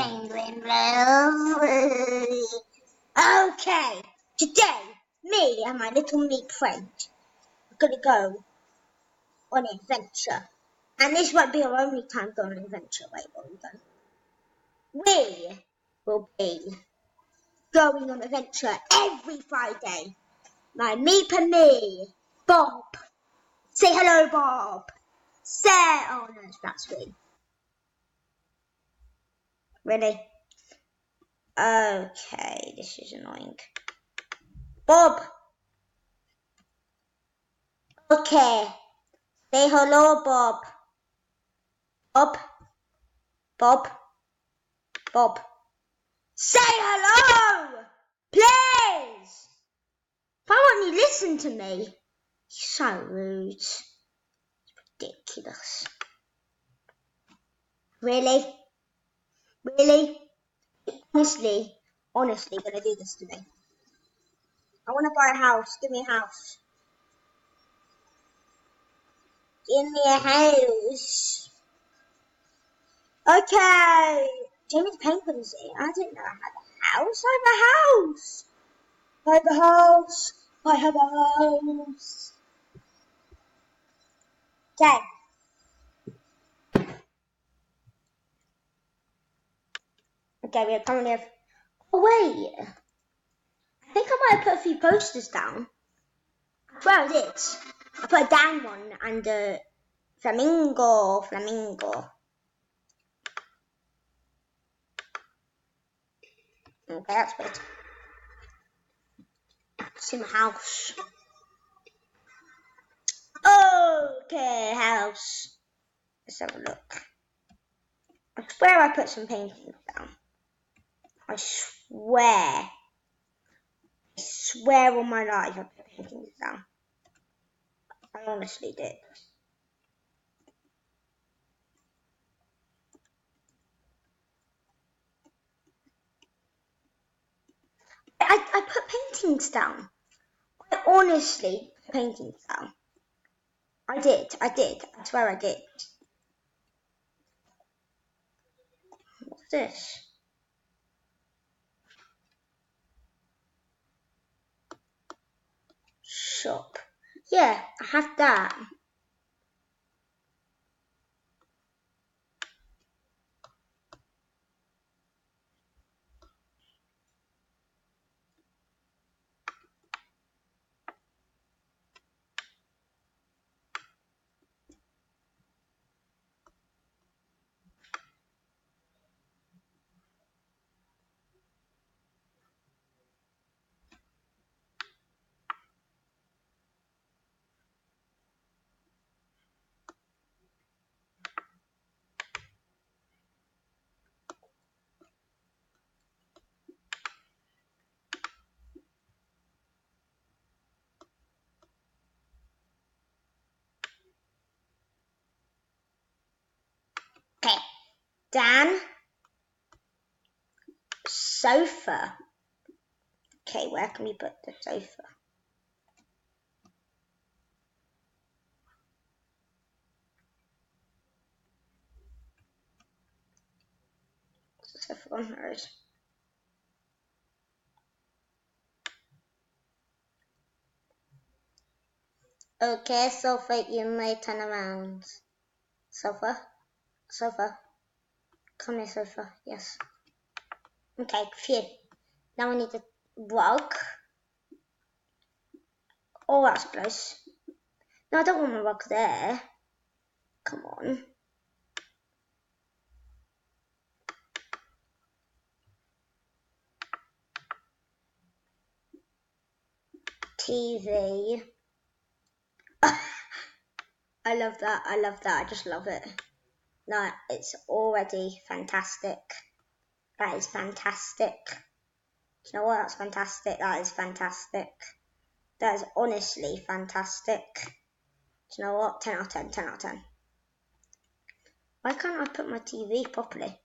penguin love. Okay, today, me and my little meep friend are going to go on an adventure. And this won't be our only time going on an adventure. Wait, what are we going? We will be going on an adventure every Friday. My meep and me, Bob. Say hello, Bob. Oh no, that's me. Really? Okay, this is annoying. Bob. Okay. Say hello, Bob. Bob. Bob. Bob. Say hello! Please! Why won't you listen to me? You're so rude. It's ridiculous. Really? Really? Honestly gonna do this to me. I wanna buy a house. Give me a house. Give me a house. Okay. Jamie the Penguin's here. I didn't know I had a house. I have a house. I have a house. I have a house. Okay. Okay, we're currently have... Oh, wait. I think I might have put a few posters down. I swear I did. I put a down one and a flamingo. Okay, that's good. It's in my house. Okay, house. Let's have a look. I swear I put some paintings down. I swear on my life I put paintings down. I honestly did. I put paintings down. I honestly put paintings down. I did. I swear I did. What's this? Shop. Yeah, I have that. Okay. Dan. Sofa. Okay, where can we put the sofa? What's the sofa on there is? Okay, sofa, you may turn around. Sofa. Come here, sofa. Yes. Okay, phew. Now we need a rug. Oh, that's close. No, I don't want my rug there. Come on. TV. I love that. I just love it. No, it's already fantastic. That is fantastic. Do you know what? That's fantastic. That is fantastic. That is honestly fantastic. Do you know what? 10 out of 10. 10 out of 10. Why can't I put my TV properly?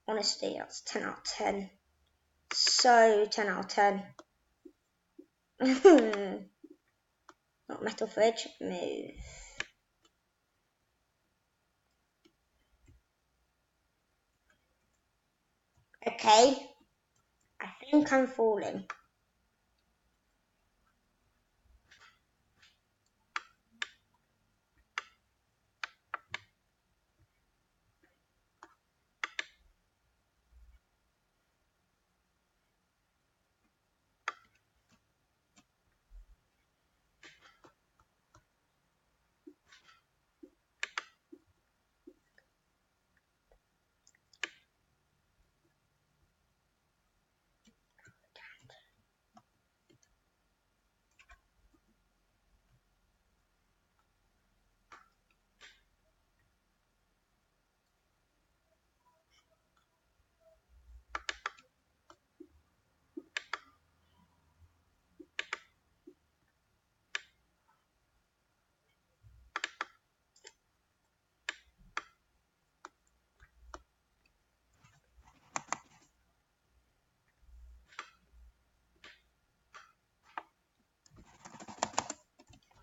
Honestly, that's 10 out of 10. So 10 out of 10. Not metal fridge. Move. Okay. I think I'm falling.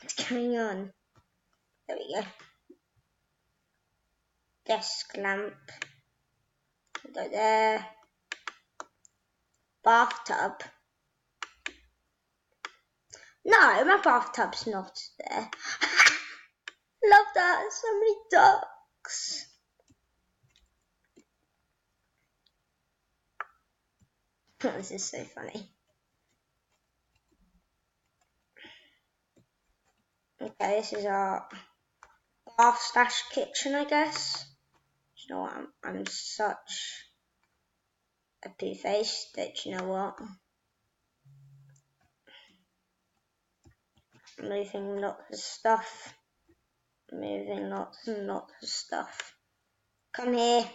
What's going on? There we go. Desk lamp. Go there. Bathtub. No, my bathtub's not there. Love that. So many ducks. This is so funny. Okay, this is our bath slash kitchen, I guess. You know what? I'm such a poo-face that you know what? I'm moving lots of stuff. Moving lots and lots of stuff. Come here.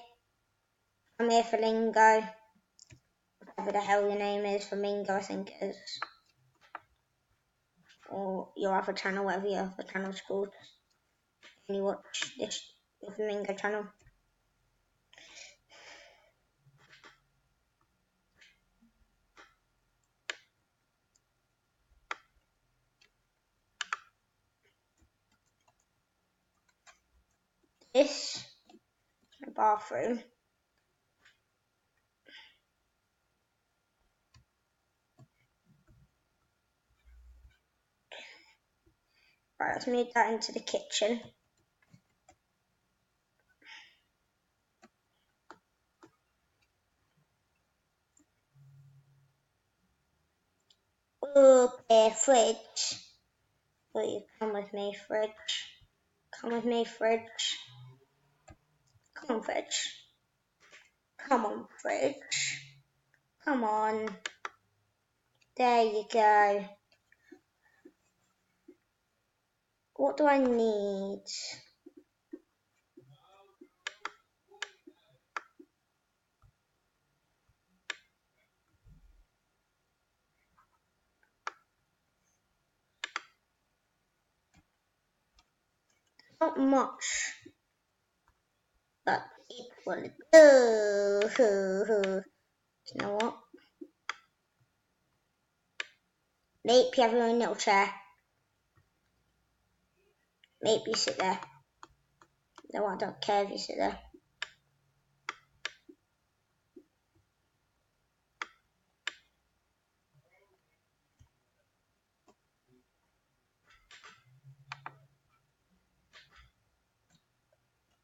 Come here, Flamingo. Whatever the hell your name is, Flamingo, I think it is. Or your other channel, whatever your other channel's called. Can you watch this, the Flamingo channel? This is my bathroom. Right, let's move that into the kitchen. Okay, fridge. Will you come with me, fridge? Come with me, fridge. Come on, fridge. Come on, fridge. Come on. There you go. What do I need? Not much. But equally. You know what? Maybe you have your own little chair. Maybe you sit there. No, I don't care if you sit there.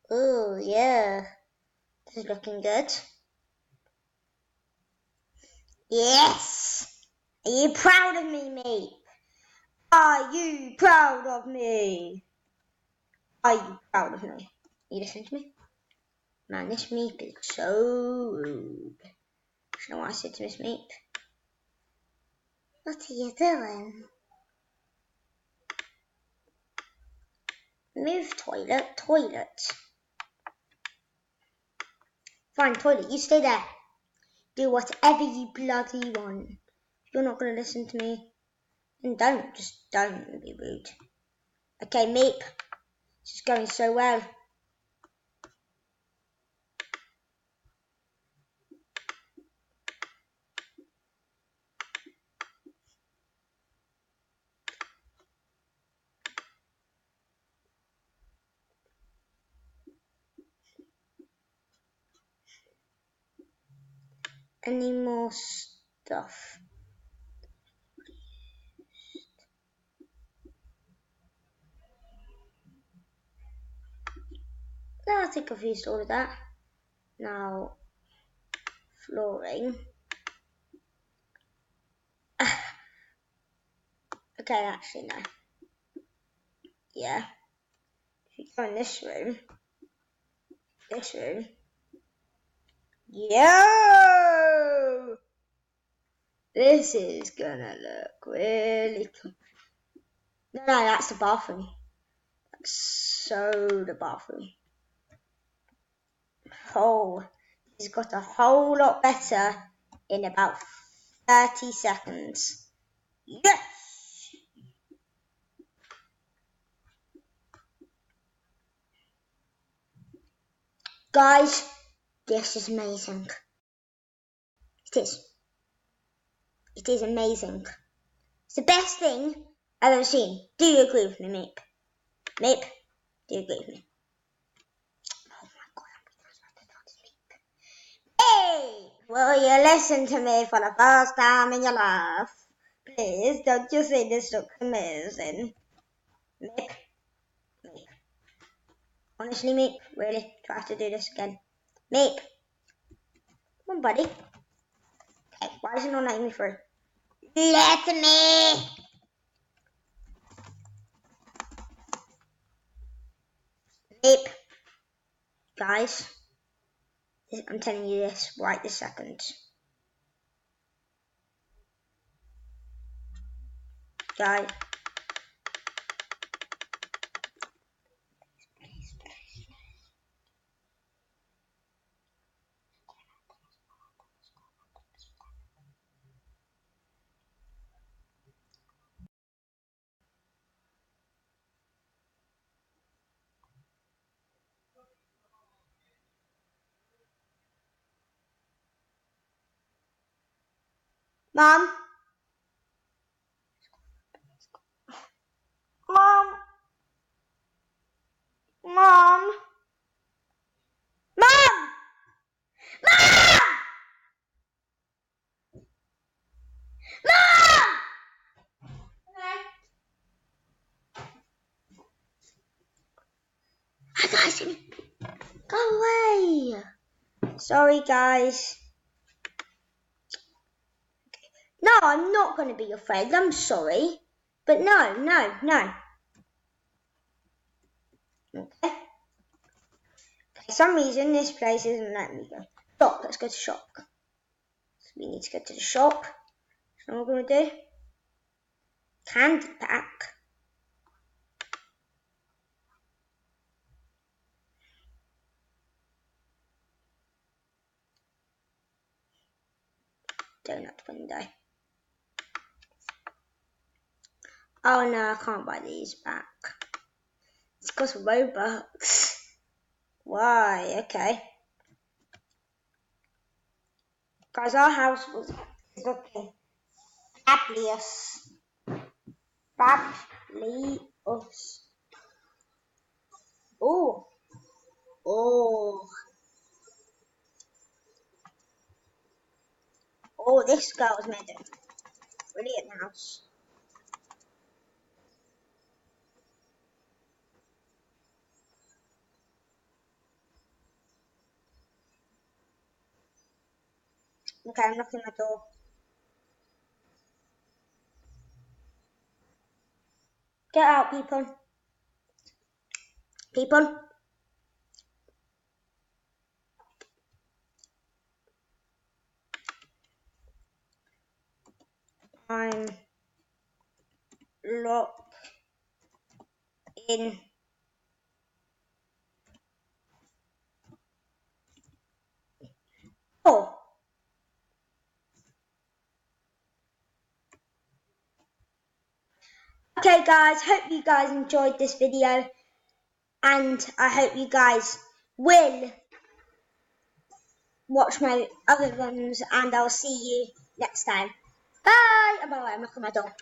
Oh, yeah. This is looking good. Yes! Are you proud of me, mate? Are you proud of me? Are you proud of me? You listen to me? Man, this meep is so rude. You know what I said to Miss Meep? What are you doing? Move, toilet, toilet. Fine, toilet, you stay there. Do whatever you bloody want. If you're not going to listen to me, then don't. Just don't be rude. Okay, Meep. This is going so well. any more stuff. No, I think I've used all of that. Now, flooring. Okay, actually, no. Yeah. If you go in this room. Yo! This is gonna look really cool. No, that's the bathroom. That's so the bathroom. Oh, he's got a whole lot better in about 30 seconds. Yes! Guys, this is amazing. It is. It is amazing. It's the best thing I've ever seen. Do you agree with me, Meep? Meep, do you agree with me? Oh my god, hey! Will you listen to me for the first time in your life? Please, don't you say this looks amazing? Meep? Meep. Honestly, Meep, really? Try to do this again. Meep. Come on, buddy. Okay, why is it not letting me through? Let me! Meep. Guys, I'm telling you this right this second. Guys. Mom? Mom? Mom? Mom! Mom! Mom! Hi guys, go away. Sorry guys. No, I'm not going to be your friend. I'm sorry. But no. Okay. For some reason, this place isn't letting me go. Shop, let's go to shop. So we need to go to the shop. So what we're going to do? Candy pack. Donut window. Oh no, I can't buy these back. It's cost Robux. Why? Okay. Guys, our house was looking fabulous. Fabulous. Oh. Oh. Oh, this girl's made a brilliant house. Okay, I'm knocking my door. Get out, people. People. I'm locked in. Oh. Okay, guys. Hope you guys enjoyed this video. And I hope you guys will watch my other ones. And I'll see you next time. Bye. Bye. I'm knocking my door.